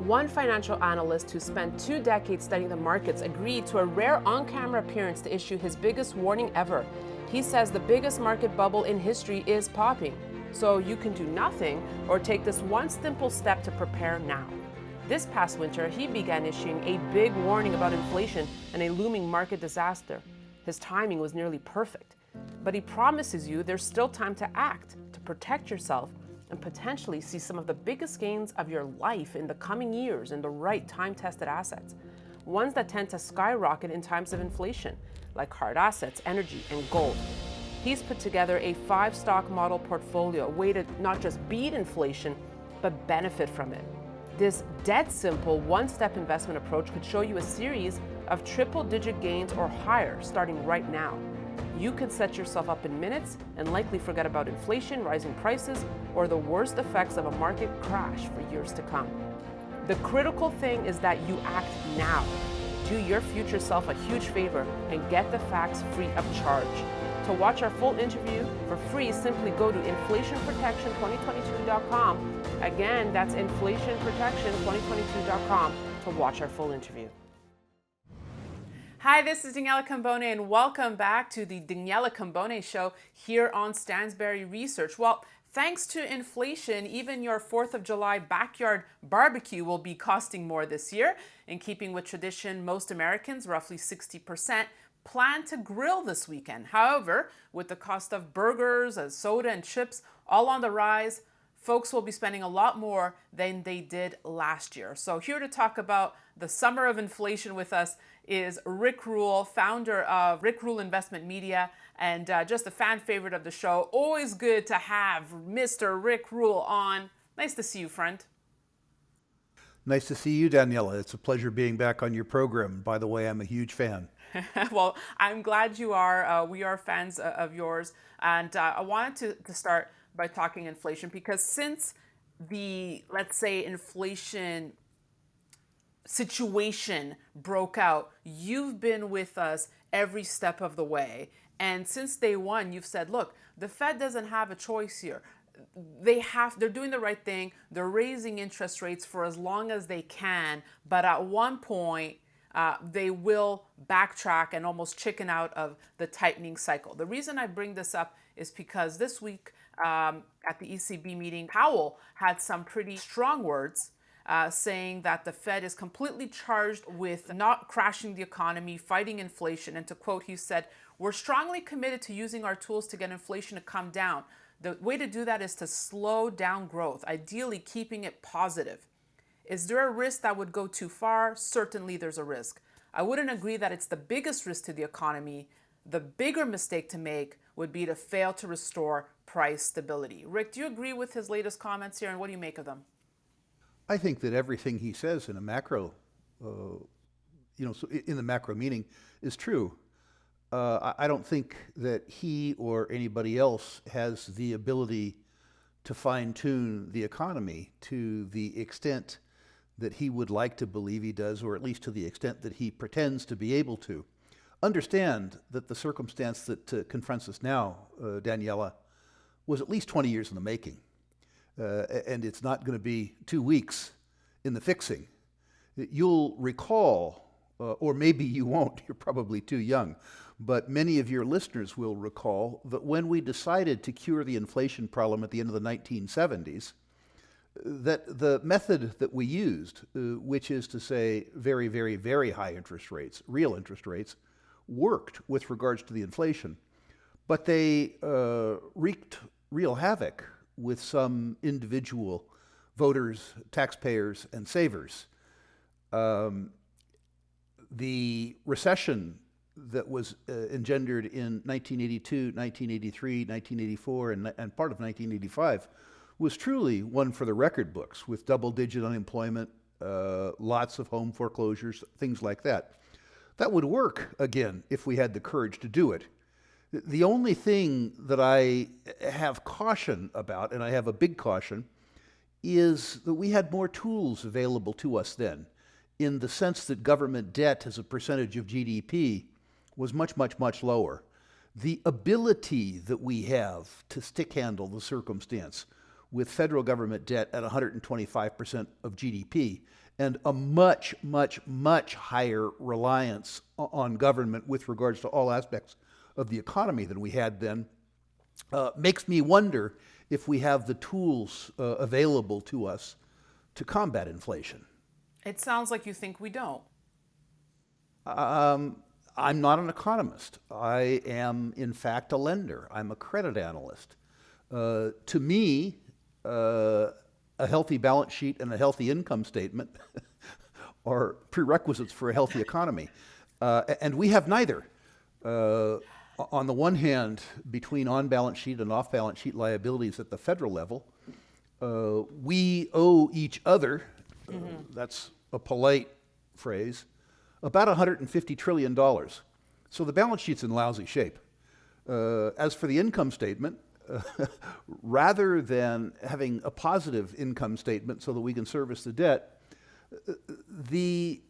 One financial analyst who spent 2 decades studying the markets agreed to a rare on-camera appearance to issue his biggest warning ever. He says the biggest market bubble in history is popping. So you can do nothing or take this one simple step to prepare now. This past winter, he began issuing a big warning about inflation and a looming market disaster. His timing was nearly perfect, but he promises you there's still time to act, to protect yourself, and potentially see some of the biggest gains of your life in the coming years in the right time-tested assets. Ones that tend to skyrocket in times of inflation, like hard assets, energy, and gold. He's put together a 5-stock model portfolio, a way to not just beat inflation, but benefit from it. This dead simple one-step investment approach could show you a series of triple-digit gains or higher starting right now. You could set yourself up in minutes and likely forget about inflation, rising prices, or the worst effects of a market crash for years to come. The critical thing is that you act now. Do your future self a huge favor and get the facts free of charge. To watch our full interview for free, simply go to inflationprotection2022.com. Again, that's inflationprotection2022.com to watch our full interview. Hi, this is Daniela Cambone, and welcome back to the Daniela Cambone Show here on Stansberry Research. Well, thanks to inflation, even your 4th of July backyard barbecue will be costing more this year. In keeping with tradition, most Americans, roughly 60%, plan to grill this weekend. However, with the cost of burgers, soda, and chips all on the rise, folks will be spending a lot more than they did last year. So here to talk about the summer of inflation with us is Rick Rule, founder of Rick Rule Investment Media, and just a fan favorite of the show. Always good to have Mr. Rick Rule on. Nice to see you, friend. Nice to see you, Daniela. It's a pleasure being back on your program. By the way, I'm a huge fan. Well, I'm glad you are. We are fans of yours. And I wanted to start by talking inflation because since the, let's say, inflation situation broke out, you've been with us every step of the way. And since day one, you've said, look, the Fed doesn't have a choice here. They're doing the right thing. They're raising interest rates for as long as they can. But at one point, they will backtrack and almost chicken out of the tightening cycle. The reason I bring this up is because this week at the ECB meeting, Powell had some pretty strong words saying that the Fed is completely charged with not crashing the economy, fighting inflation. And to quote, he said, "We're strongly committed to using our tools to get inflation to come down. The way to do that is to slow down growth, ideally keeping it positive. Is there a risk that would go too far? Certainly there's a risk. I wouldn't agree that it's the biggest risk to the economy. The bigger mistake to make would be to fail to restore price stability." Rick, do you agree with his latest comments here, and what do you make of them? I think that everything he says in a macro, so in the macro meaning, is true. I don't think that he or anybody else has the ability to fine-tune the economy to the extent that he would like to believe he does, or at least to the extent that he pretends to be able to. Understand that the circumstance that confronts us now, Daniela, was at least 20 years in the making. And it's not going to be 2 weeks in the fixing. You'll recall, or maybe you won't, you're probably too young, but many of your listeners will recall that when we decided to cure the inflation problem at the end of the 1970s, that the method that we used, which is to say very, very, very high interest rates, real interest rates, worked with regards to the inflation, but they wreaked real havoc with some individual voters, taxpayers, and savers. The recession that was engendered in 1982, 1983, 1984, and part of 1985 was truly one for the record books, with double-digit unemployment, lots of home foreclosures, things like that. That would work again if we had the courage to do it. The only thing that I have caution about, and I have a big caution, is that we had more tools available to us then, in the sense that government debt as a percentage of GDP was much, much, much lower. The ability that we have to stick handle the circumstance with federal government debt at 125% of GDP and a much, much, much higher reliance on government with regards to all aspects of the economy than we had then, makes me wonder if we have the tools available to us to combat inflation. It sounds like you think we don't. I'm not an economist. I am, in fact, a lender. I'm a credit analyst. To me, a healthy balance sheet and a healthy income statement are prerequisites for a healthy economy. And we have neither. On the one hand, between on-balance sheet and off-balance sheet liabilities at the federal level, we owe each other, that's a polite phrase, about $150 trillion. So the balance sheet's in lousy shape. As for the income statement, rather than having a positive income statement so that we can service the debt, the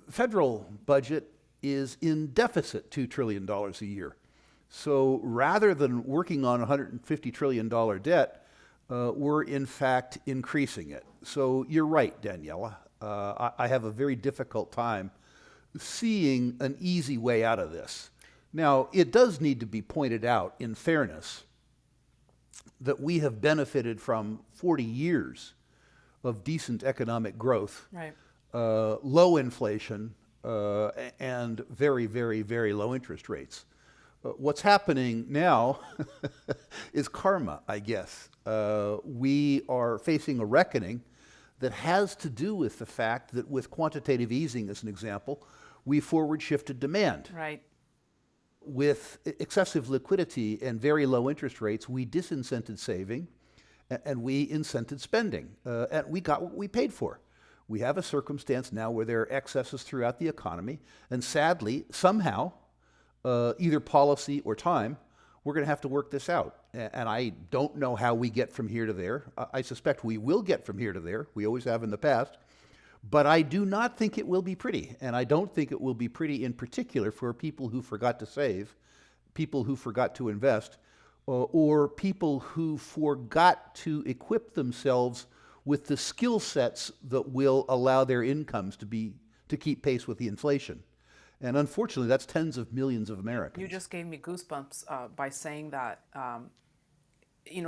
federal budget is in deficit $2 trillion a year. So rather than working on a $150 trillion debt, we're in fact increasing it. So you're right, Daniela. I have a very difficult time seeing an easy way out of this. Now, it does need to be pointed out, in fairness, that we have benefited from 40 years of decent economic growth, Right. Low inflation, and very, very, very low interest rates. What's happening now is karma, I guess. We are facing a reckoning that has to do with the fact that with quantitative easing, as an example, we forward shifted demand. Right. With excessive liquidity and very low interest rates, we disincented saving and we incented spending. And we got what we paid for. We have a circumstance now where there are excesses throughout the economy, and sadly, somehow, either policy or time, we're going to have to work this out. And I don't know how we get from here to there. I suspect we will get from here to there. We always have in the past. But I do not think it will be pretty. And I don't think it will be pretty in particular for people who forgot to save, people who forgot to invest, or people who forgot to equip themselves with the skill sets that will allow their incomes to keep pace with the inflation. And unfortunately, that's tens of millions of Americans. You just gave me goosebumps by saying that,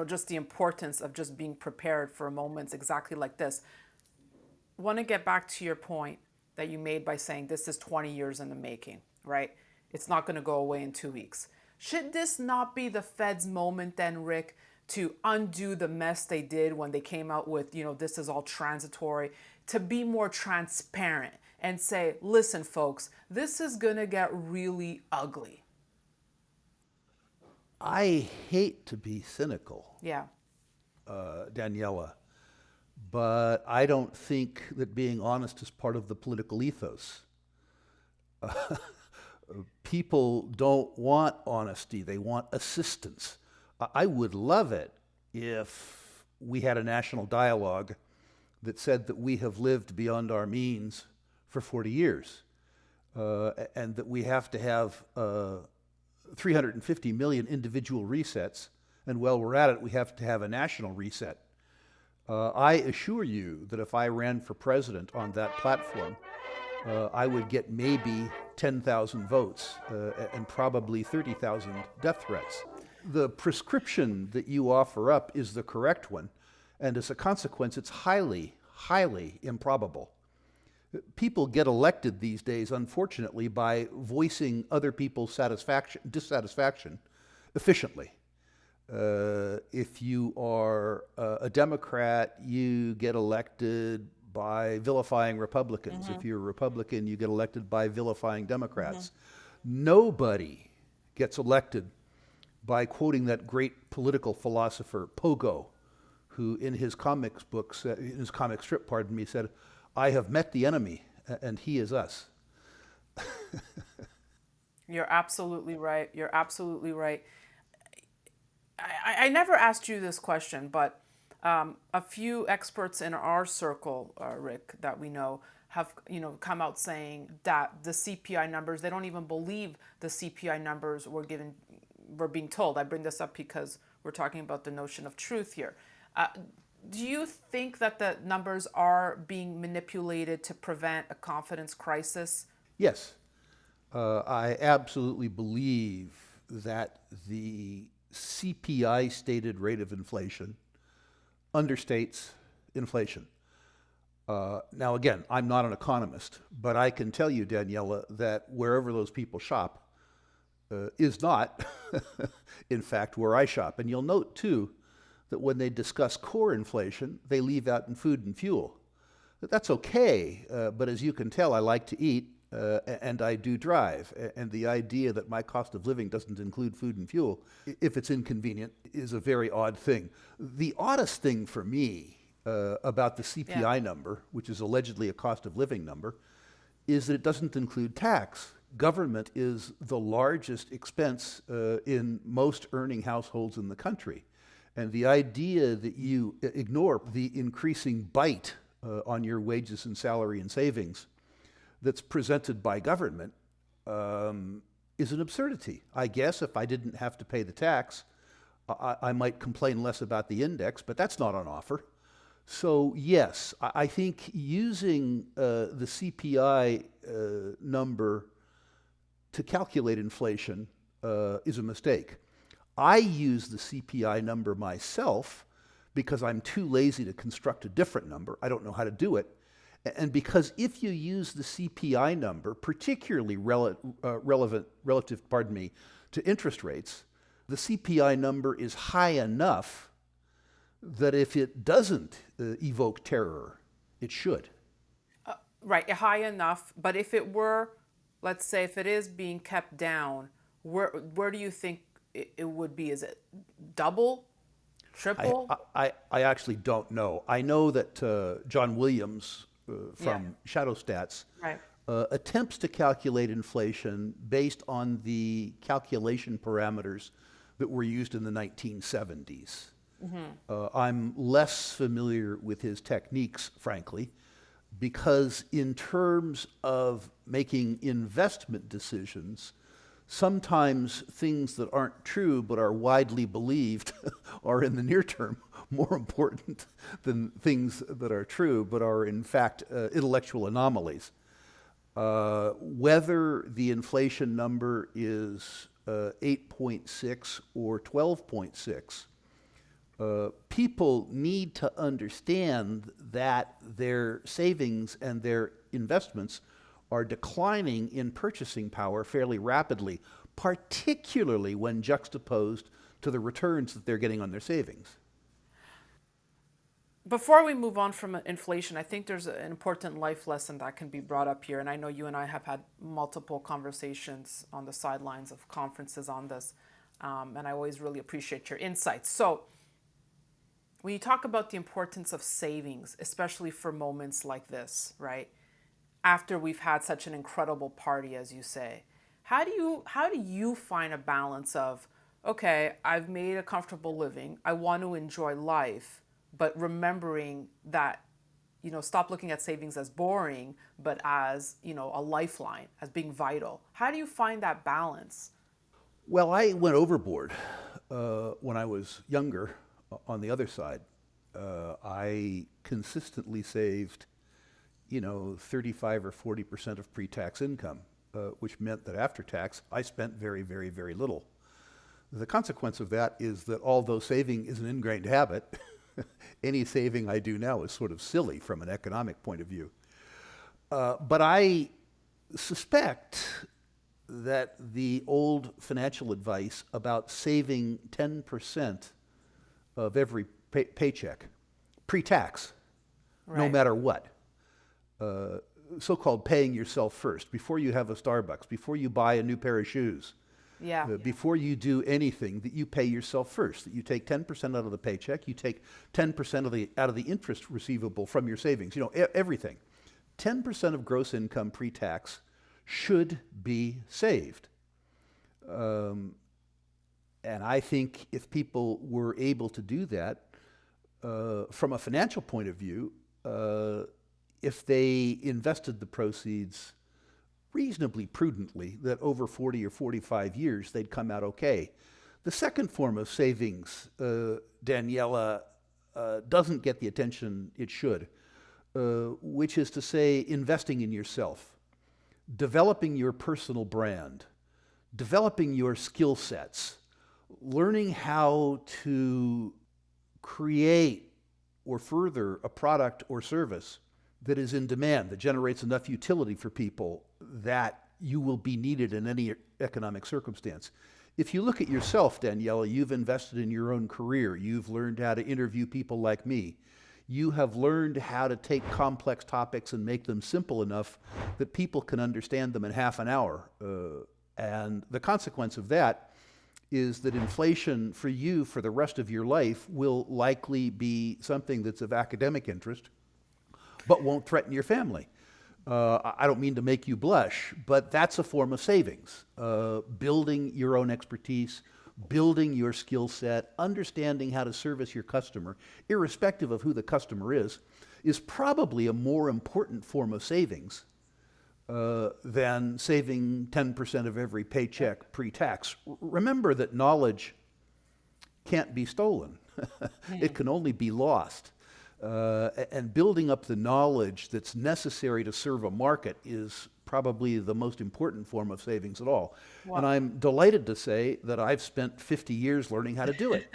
just the importance of just being prepared for moments exactly like this. Want to get back to your point that you made by saying this is 20 years in the making, right? It's not going to go away in 2 weeks. Should this not be the Fed's moment then, Rick, to undo the mess they did when they came out with, this is all transitory, to be more transparent and say, listen, folks, this is going to get really ugly? I hate to be cynical, Yeah. Daniela, but I don't think that being honest is part of the political ethos. People don't want honesty, they want assistance. I would love it if we had a national dialogue that said that we have lived beyond our means for 40 years, and that we have to have 350 million individual resets, and while we're at it, we have to have a national reset. I assure you that if I ran for president on that platform, I would get maybe 10,000 votes and probably 30,000 death threats. The prescription that you offer up is the correct one, and as a consequence, it's highly, highly improbable. People get elected these days, unfortunately, by voicing other people's dissatisfaction efficiently. If you are a Democrat, you get elected by vilifying Republicans. If you're a Republican, you get elected by vilifying Democrats. Nobody gets elected by quoting that great political philosopher, Pogo, who in his comic strip, said, "I have met the enemy, and he is us." You're absolutely right. You're absolutely right. I never asked you this question, but a few experts in our circle, Rick, that we know, have come out saying that the CPI numbers, they don't even believe the CPI numbers we're being told. I bring this up because we're talking about the notion of truth here. Uh, do you think that the numbers are being manipulated to prevent a confidence crisis? Yes, I absolutely believe that the CPI stated rate of inflation understates inflation. Now, again, I'm not an economist, but I can tell you, Daniela, that wherever those people shop is not, in fact, where I shop. And you'll note, too, that when they discuss core inflation, they leave out in food and fuel. That's okay, but as you can tell, I like to eat and I do drive. And the idea that my cost of living doesn't include food and fuel, if it's inconvenient, is a very odd thing. The oddest thing for me about the CPI number, which is allegedly a cost of living number, is that it doesn't include tax. Government is the largest expense in most earning households in the country. And the idea that you ignore the increasing bite on your wages and salary and savings that's presented by government is an absurdity. I guess if I didn't have to pay the tax, I might complain less about the index, but that's not on offer. So yes, I think using the CPI number to calculate inflation is a mistake. I use the CPI number myself because I'm too lazy to construct a different number. I don't know how to do it. And because if you use the CPI number, particularly relative to interest rates, the CPI number is high enough that if it doesn't evoke terror, it should. Right, high enough. But if it were, let's say, if it is being kept down, where do you think it would be? Is it double, triple? I actually don't know. I know that John Williams from Shadow Stats Right. Attempts to calculate inflation based on the calculation parameters that were used in the 1970s. I'm less familiar with his techniques, frankly, because in terms of making investment decisions, sometimes things that aren't true but are widely believed are in the near term more important than things that are true but are in fact intellectual anomalies. Whether the inflation number is 8.6 or 12.6, people need to understand that their savings and their investments are declining in purchasing power fairly rapidly, particularly when juxtaposed to the returns that they're getting on their savings. Before we move on from inflation, I think there's an important life lesson that can be brought up here. And I know you and I have had multiple conversations on the sidelines of conferences on this. And I always really appreciate your insights. So when you talk about the importance of savings, especially for moments like this, right? After we've had such an incredible party, as you say, how do you find a balance of, okay, I've made a comfortable living, I want to enjoy life, but remembering that, stop looking at savings as boring, but as, a lifeline, as being vital. How do you find that balance? Well, I went overboard when I was younger on the other side. I consistently saved, 35 or 40% of pre-tax income, which meant that after tax, I spent very, very, very little. The consequence of that is that although saving is an ingrained habit, any saving I do now is sort of silly from an economic point of view. But I suspect that the old financial advice about saving 10% of every paycheck, pre-tax, no matter what, so-called paying yourself first, before you have a Starbucks, before you buy a new pair of shoes, before you do anything, that you pay yourself first, that you take 10% out of the paycheck, you take 10% out of the interest receivable from your savings, everything. 10% of gross income pre-tax should be saved. And I think if people were able to do that, from a financial point of view, if they invested the proceeds reasonably prudently, that over 40 or 45 years, they'd come out okay. The second form of savings, Daniela, doesn't get the attention it should, which is to say investing in yourself, developing your personal brand, developing your skill sets, learning how to create or further a product or service that is in demand, that generates enough utility for people that you will be needed in any economic circumstance. If you look at yourself, Daniela, you've invested in your own career. You've learned how to interview people like me. You have learned how to take complex topics and make them simple enough that people can understand them in half an hour. And the consequence of that is that inflation for you for the rest of your life will likely be something that's of academic interest, but won't threaten your family. I don't mean to make you blush, but that's a form of savings. Building your own expertise, building your skill set, understanding how to service your customer, irrespective of who the customer is probably a more important form of savings than saving 10% of every paycheck pre-tax. Remember that knowledge can't be stolen. It can only be lost. And building up the knowledge that's necessary to serve a market is probably the most important form of savings at all. Wow. And I'm delighted to say that I've spent 50 years learning how to do it.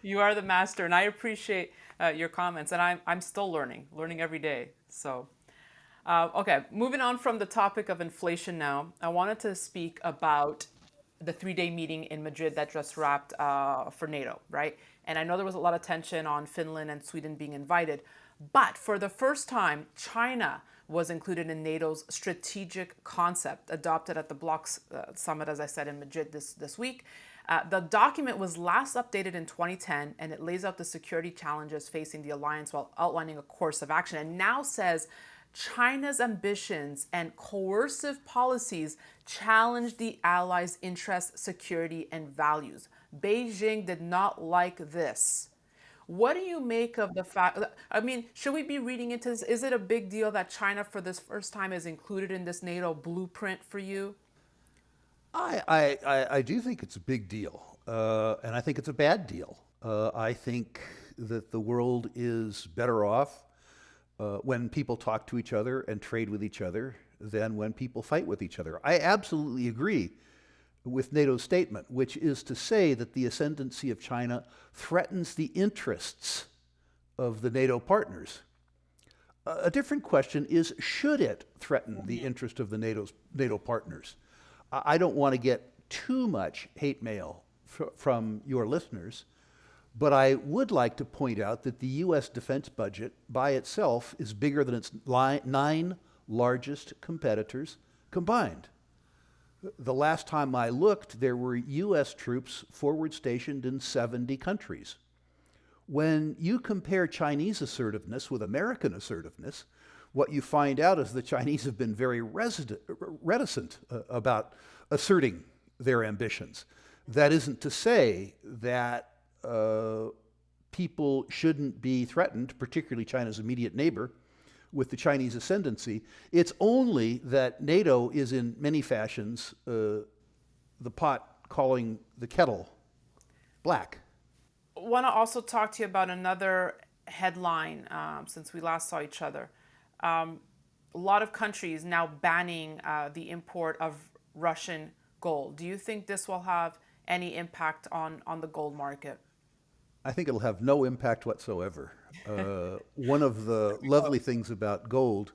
You are the master, and I appreciate your comments. And I'm still learning every day. So, okay, moving on from the topic of inflation now, I wanted to speak about the 3-day meeting in Madrid that just wrapped for NATO, right? And I know there was a lot of tension on Finland and Sweden being invited, but for the first time, China was included in NATO's strategic concept adopted at the Bloc's summit, as I said, in Madrid this week. The document was last updated in 2010, and it lays out the security challenges facing the alliance while outlining a course of action, and now says China's ambitions and coercive policies challenge the allies' interests, security, and values. Beijing did not like this. What do you make of the fact, I mean, should we be reading into this? Is it a big deal that China for this first time is included in this NATO blueprint for you? I do think it's a big deal, and I think it's a bad deal. I think that the world is better off when people talk to each other and trade with each other than when people fight with each other. I absolutely agree with NATO's statement, which is to say that the ascendancy of China threatens the interests of the NATO partners. A different question is, should it threaten the interest of the NATO partners? I don't want to get too much hate mail from your listeners, but I would like to point out that the U.S. defense budget by itself is bigger than its 9 largest competitors combined. The last time I looked, there were U.S. troops forward stationed in 70 countries. When you compare Chinese assertiveness with American assertiveness, what you find out is the Chinese have been very reticent about asserting their ambitions. That isn't to say that people shouldn't be threatened, particularly China's immediate neighbor, with the Chinese ascendancy. It's only that NATO is in many fashions the pot calling the kettle black. I want to also talk to you about another headline since we last saw each other. A lot of countries now banning the import of Russian gold. Do you think this will have any impact on the gold market? I think it'll have no impact whatsoever. One of the lovely things about gold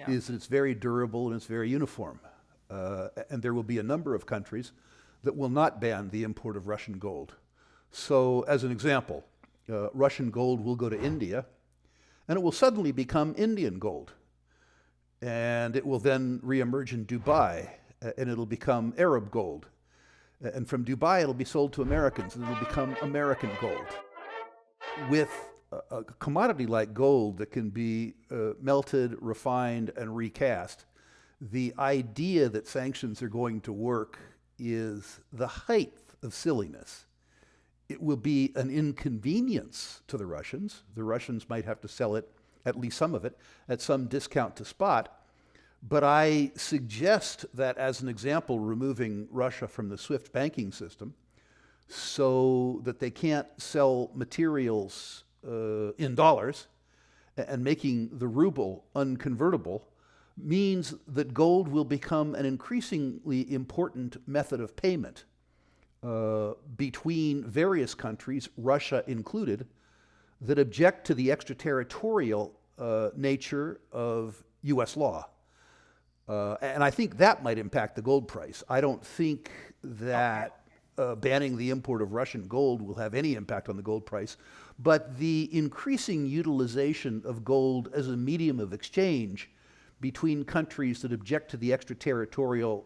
is that it's very durable and it's very uniform. And there will be a number of countries that will not ban the import of Russian gold. So, as an example, Russian gold will go to India, and it will suddenly become Indian gold. And it will then reemerge in Dubai, and it'll become Arab gold. And from Dubai, it'll be sold to Americans, and it'll become American gold. With a commodity like gold that can be melted, refined, and recast, the idea that sanctions are going to work is the height of silliness. It will be an inconvenience to the Russians. The Russians might have to sell it, at least some of it, at some discount to spot. But I suggest that, as an example, removing Russia from the SWIFT banking system so that they can't sell materials in dollars, and making the ruble unconvertible means that gold will become an increasingly important method of payment between various countries, Russia included, that object to the extraterritorial nature of U.S. law. And I think that might impact the gold price. I don't think that banning the import of Russian gold will have any impact on the gold price, but the increasing utilization of gold as a medium of exchange between countries that object to the extraterritorial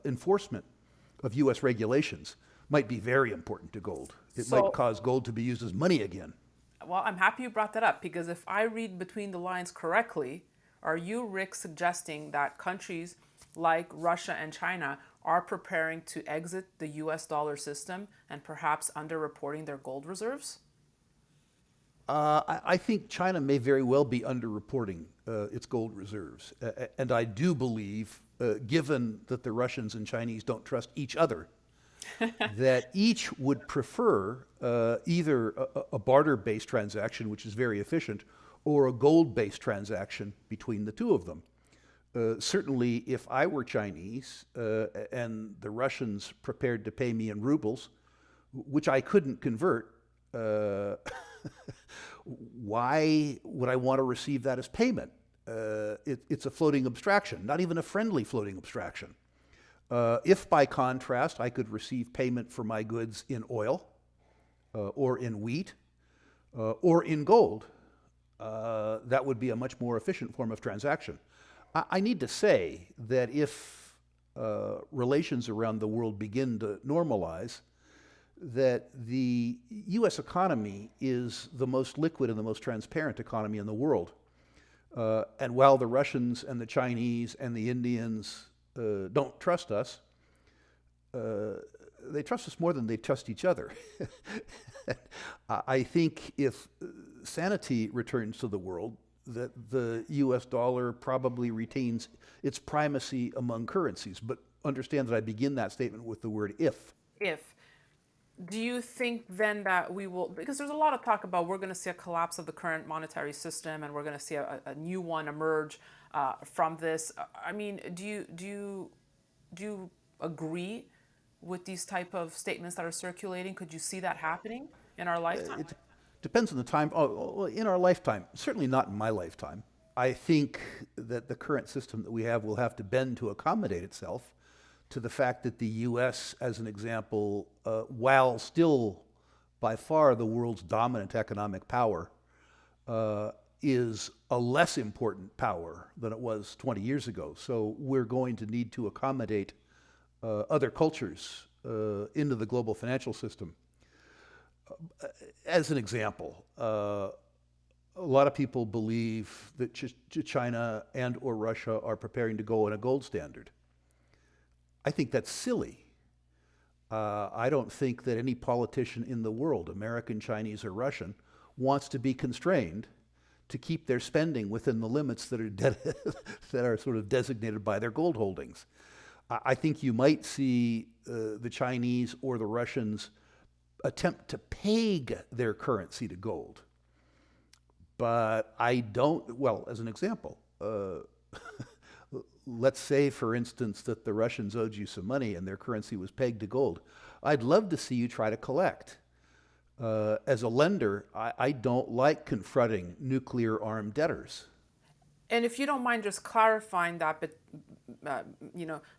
enforcement of U.S. regulations might be very important to gold. It might cause gold to be used as money again. Well, I'm happy you brought that up, because if I read between the lines correctly, are you, Rick, suggesting that countries like Russia and China are preparing to exit the US dollar system and perhaps underreporting their gold reserves? I think China may very well be underreporting its gold reserves. And I do believe, given that the Russians and Chinese don't trust each other, that each would prefer either a barter-based transaction, which is very efficient, or a gold-based transaction between the two of them. Certainly, if I were Chinese and the Russians prepared to pay me in rubles, which I couldn't convert, why would I want to receive that as payment? It's a floating abstraction, not even a friendly floating abstraction. If, by contrast, I could receive payment for my goods in oil, or in wheat, or in gold, that would be a much more efficient form of transaction. I need to say that if relations around the world begin to normalize, that the U.S. economy is the most liquid and the most transparent economy in the world. And while the Russians and the Chinese and the Indians don't trust us, they trust us more than they trust each other. I think if sanity returns to the world, that the U.S. dollar probably retains its primacy among currencies. But understand that I begin that statement with the word if. If. Do you think then that we will, because there's a lot of talk about we're going to see a collapse of the current monetary system and we're going to see a new one emerge from this. I mean, do you agree with these type of statements that are circulating? Could you see that happening in our lifetime? It depends on the time. Oh, in our lifetime, certainly not in my lifetime. I think that the current system that we have will have to bend to accommodate itself to the fact that the U.S., as an example, while still by far the world's dominant economic power, is a less important power than it was 20 years ago. So we're going to need to accommodate other cultures into the global financial system. As an example, a lot of people believe that China and or Russia are preparing to go on a gold standard. I think that's silly. I don't think that any politician in the world, American, Chinese, or Russian, wants to be constrained to keep their spending within the limits that are that are sort of designated by their gold holdings. I think you might see the Chinese or the Russians attempt to peg their currency to gold. But I don't, well, as an example, let's say, for instance, that the Russians owed you some money and their currency was pegged to gold. I'd love to see you try to collect. As a lender, I don't like confronting nuclear-armed debtors. And if you don't mind just clarifying that, but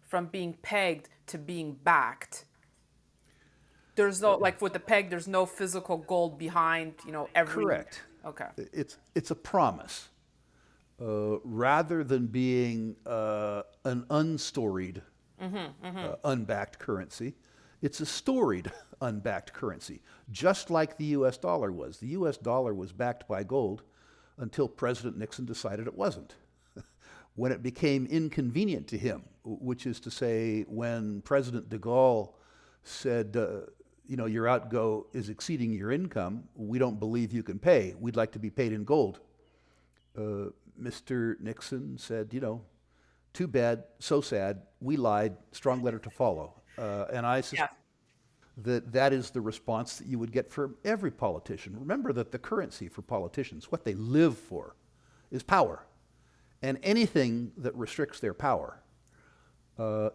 from being pegged to being backed, there's no, like with the peg, there's no physical gold behind, every. Correct. Okay. It's a promise. Rather than being an unstoried, unbacked currency, it's a storied, unbacked currency, just like the U.S. dollar was. The U.S. dollar was backed by gold until President Nixon decided it wasn't. When it became inconvenient to him, which is to say, when President de Gaulle said, your outgo is exceeding your income, we don't believe you can pay, we'd like to be paid in gold. Mr. Nixon said, too bad, so sad, we lied, strong letter to follow. And I that is the response that you would get from every politician. Remember that the currency for politicians, what they live for, is power. And anything that restricts their power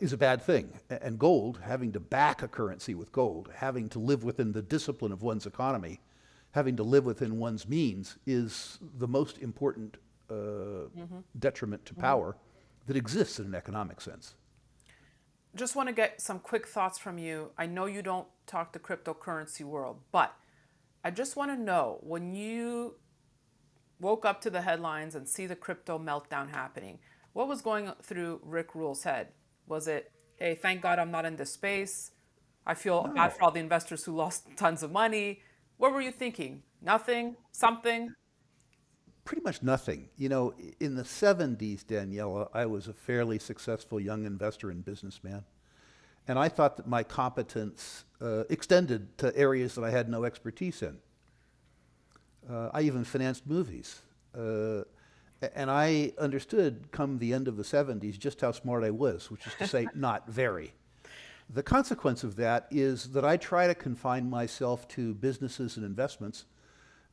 is a bad thing. And gold, having to back a currency with gold, having to live within the discipline of one's economy, having to live within one's means, is the most important detriment to power that exists in an economic sense. Just want to get some quick thoughts from you. I know you don't talk the cryptocurrency world, but I just want to know, when you woke up to the headlines and see the crypto meltdown happening, what was going through Rick Rule's head? Was it, hey, thank God I'm not in this space. I feel bad for all the investors who lost tons of money. What were you thinking? Nothing? Something? Pretty much nothing. You know, in the 70s, Daniela, I was a fairly successful young investor and businessman. And I thought that my competence extended to areas that I had no expertise in. I even financed movies. And I understood come the end of the 70s just how smart I was, which is to say, not very. The consequence of that is that I try to confine myself to businesses and investments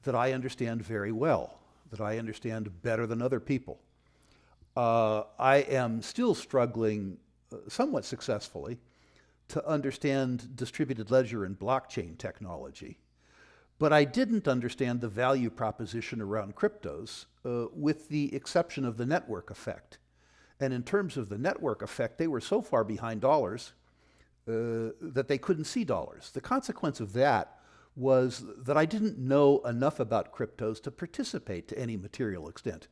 that I understand very well, that I understand better than other people. I am still struggling somewhat successfully to understand distributed ledger and blockchain technology. But I didn't understand the value proposition around cryptos, with the exception of the network effect. And in terms of the network effect, they were so far behind dollars that they couldn't see dollars. The consequence of that was that I didn't know enough about cryptos to participate to any material extent.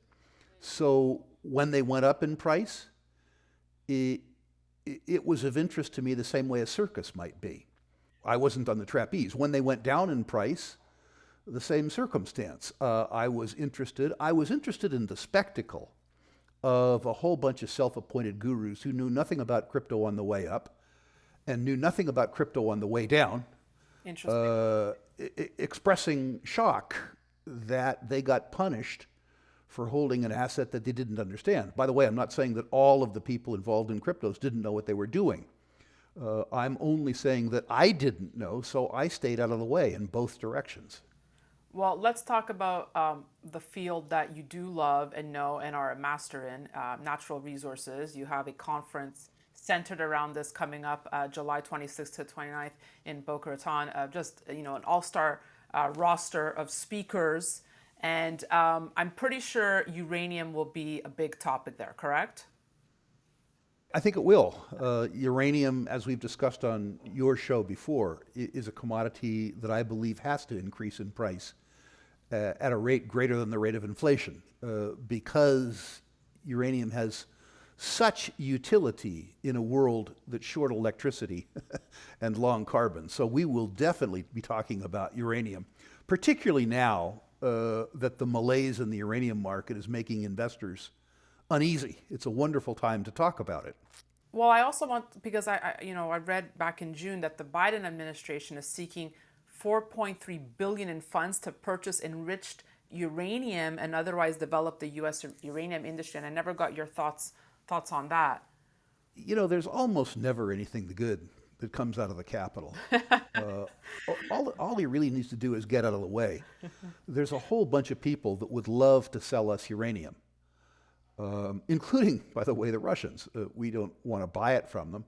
So when they went up in price, it was of interest to me the same way a circus might be. I wasn't on the trapeze. When they went down in price, the same circumstance. I was interested in the spectacle of a whole bunch of self-appointed gurus who knew nothing about crypto on the way up and knew nothing about crypto on the way down. Interesting. Expressing shock that they got punished for holding an asset that they didn't understand. By the way, I'm not saying that all of the people involved in cryptos didn't know what they were doing. I'm only saying that I didn't know, so I stayed out of the way in both directions. Well, let's talk about the field that you do love and know and are a master in, natural resources. You have a conference centered around this coming up July 26th to 29th in Boca Raton. Just, an all-star roster of speakers. And I'm pretty sure uranium will be a big topic there, correct? I think it will. Uranium, as we've discussed on your show before, is a commodity that I believe has to increase in price at a rate greater than the rate of inflation, because uranium has such utility in a world that's short electricity and long carbon. So we will definitely be talking about uranium, particularly now that the malaise in the uranium market is making investors uneasy. It's a wonderful time to talk about it. Well, I also want, because I read back in June that the Biden administration is seeking $4.3 billion in funds to purchase enriched uranium and otherwise develop the U.S. uranium industry. And I never got your thoughts on that. There's almost never anything good that comes out of the Capitol. All he really needs to do is get out of the way. There's a whole bunch of people that would love to sell us uranium. Including, by the way, the Russians. We don't want to buy it from them.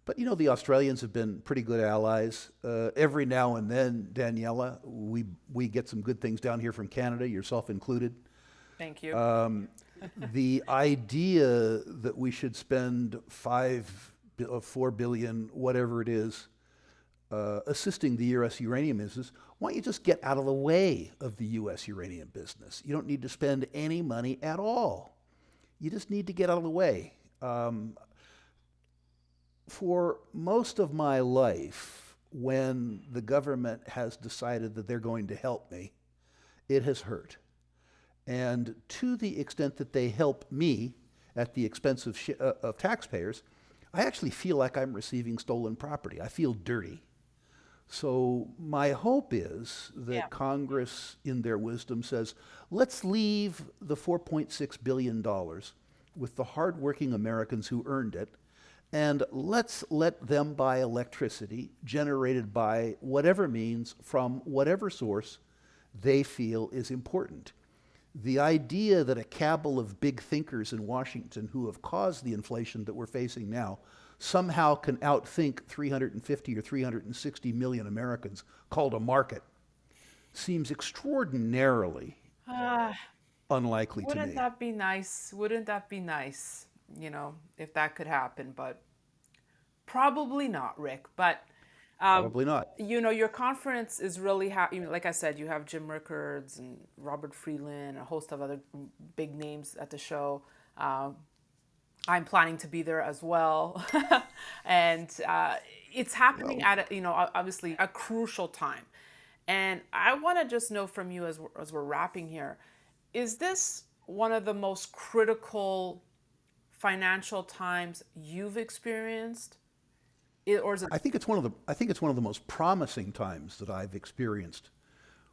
But, the Australians have been pretty good allies. Every now and then, Daniela, we get some good things down here from Canada, yourself included. Thank you. The idea that we should spend $4 billion, whatever it is, assisting the U.S. uranium business, why don't you just get out of the way of the U.S. uranium business? You don't need to spend any money at all. You just need to get out of the way. For most of my life, when the government has decided that they're going to help me, it has hurt. And to the extent that they help me at the expense of taxpayers, I actually feel like I'm receiving stolen property. I feel dirty. So my hope is that Congress, in their wisdom, says, let's leave the $4.6 billion with the hardworking Americans who earned it, and let's let them buy electricity generated by whatever means from whatever source they feel is important. The idea that a cabal of big thinkers in Washington who have caused the inflation that we're facing now somehow can outthink 350 or 360 million Americans called a market seems extraordinarily unlikely to Wouldn't me. that be nice? Wouldn't that be nice, if that could happen? But probably not, Rick. But Probably not. your conference is really like I said, you have Jim Rickards and Robert Freeland, a host of other big names at the show. I'm planning to be there as well, and it's happening Well, at obviously a crucial time. And I want to just know from you as we're wrapping here, is this one of the most critical financial times you've experienced? Or is it? I think it's one of the most promising times that I've experienced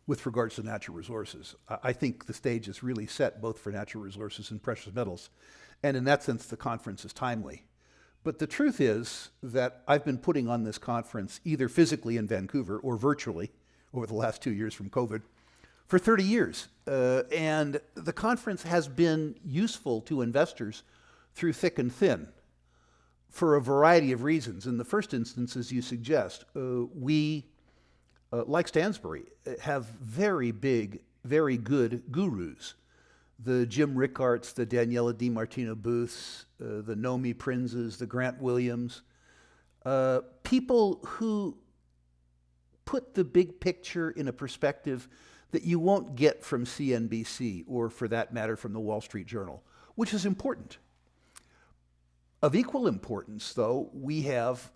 with regards to natural resources. I think the stage is really set both for natural resources and precious metals. And in that sense, the conference is timely. But the truth is that I've been putting on this conference either physically in Vancouver or virtually over the last 2 years from COVID for 30 years. And the conference has been useful to investors through thick and thin for a variety of reasons. In the first instance, as you suggest, we, like Stansberry, have very big, very good gurus. The Jim Rickards, the Daniela DiMartino Booths, the Nomi Prinzes, the Grant Williams, people who put the big picture in a perspective that you won't get from CNBC or, for that matter, from the Wall Street Journal, which is important. Of equal importance, though, we have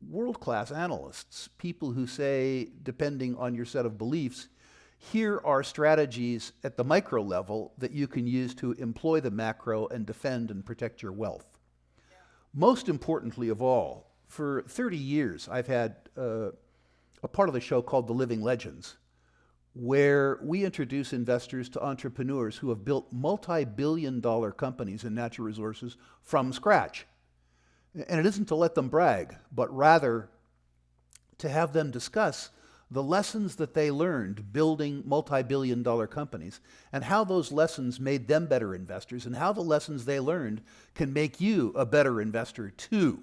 world-class analysts, people who say, depending on your set of beliefs, here are strategies at the micro level that you can use to employ the macro and defend and protect your wealth. Most importantly of all, for 30 years, I've had a part of the show called The Living Legends, where we introduce investors to entrepreneurs who have built multi-billion-dollar companies in natural resources from scratch. And it isn't to let them brag, but rather to have them discuss the lessons that they learned building multi-billion-dollar companies and how those lessons made them better investors and how the lessons they learned can make you a better investor too.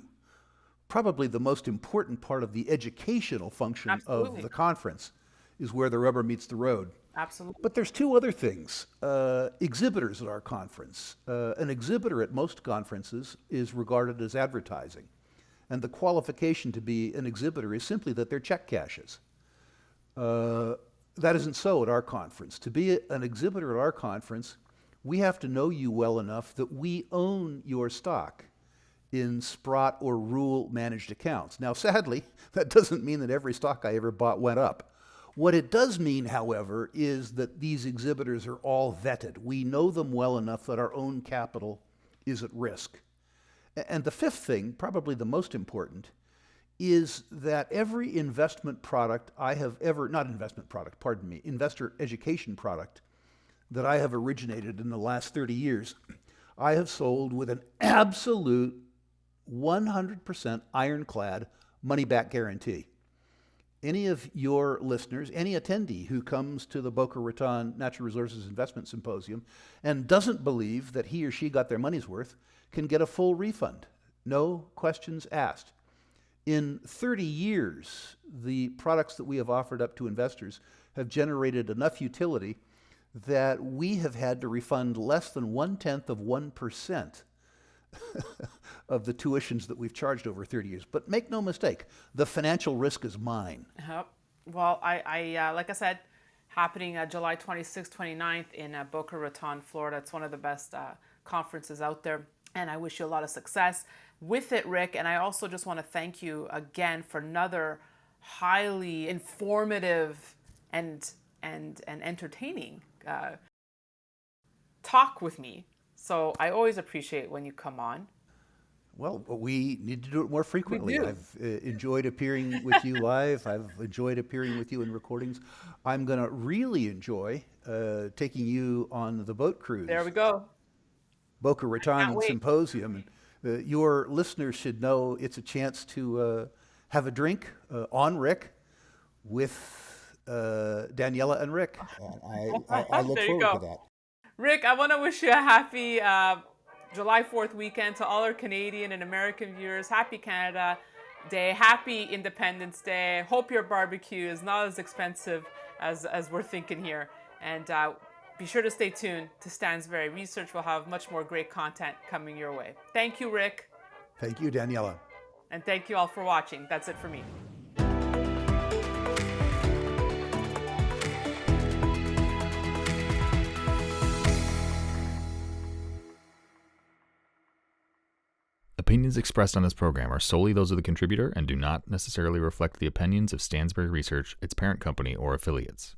Probably the most important part of the educational function Absolutely. of the conference is where the rubber meets the road. Absolutely. But there's two other things. Exhibitors at our conference. An exhibitor at most conferences is regarded as advertising. And the qualification to be an exhibitor is simply that they're check cashes. That isn't so at our conference. To be an exhibitor at our conference, we have to know you well enough that we own your stock in Sprott or Rule managed accounts. Now, sadly, that doesn't mean that every stock I ever bought went up. What it does mean, however, is that these exhibitors are all vetted. We know them well enough that our own capital is at risk. And the fifth thing, probably the most important, is that every investment product I have ever, not investment product, pardon me, investor education product that I have originated in the last 30 years, I have sold with an absolute 100% ironclad money-back guarantee. Any of your listeners, any attendee who comes to the Boca Raton Natural Resources Investment Symposium and doesn't believe that he or she got their money's worth can get a full refund. No questions asked. In 30 years, the products that we have offered up to investors have generated enough utility that we have had to refund less than 1/10% of the tuitions that we've charged over 30 years. But make no mistake, the financial risk is mine. Yep. Well, I like I said, happening July 26th, 29th in Boca Raton, Florida. It's one of the best conferences out there. And I wish you a lot of success with it, Rick. And I also just want to thank you again for another highly informative and entertaining talk with me. So I always appreciate when you come on. Well, we need to do it more frequently. We do. I've enjoyed appearing with you live. I've enjoyed appearing with you in recordings. I'm going to really enjoy taking you on the boat cruise. There we go. Boca Can't Raton wait. Symposium. Your listeners should know it's a chance to have a drink on Rick with Daniela and Rick. I look There you forward to go. that. Rick, I want to wish you a happy July 4th weekend to all our Canadian and American viewers. Happy Canada Day. Happy Independence Day. Hope your barbecue is not as expensive as we're thinking here. And be sure to stay tuned to Stansberry Research. We'll have much more great content coming your way. Thank you, Rick. Thank you, Daniela. And thank you all for watching. That's it for me. Opinions expressed on this program are solely those of the contributor and do not necessarily reflect the opinions of Stansberry Research, its parent company, or affiliates.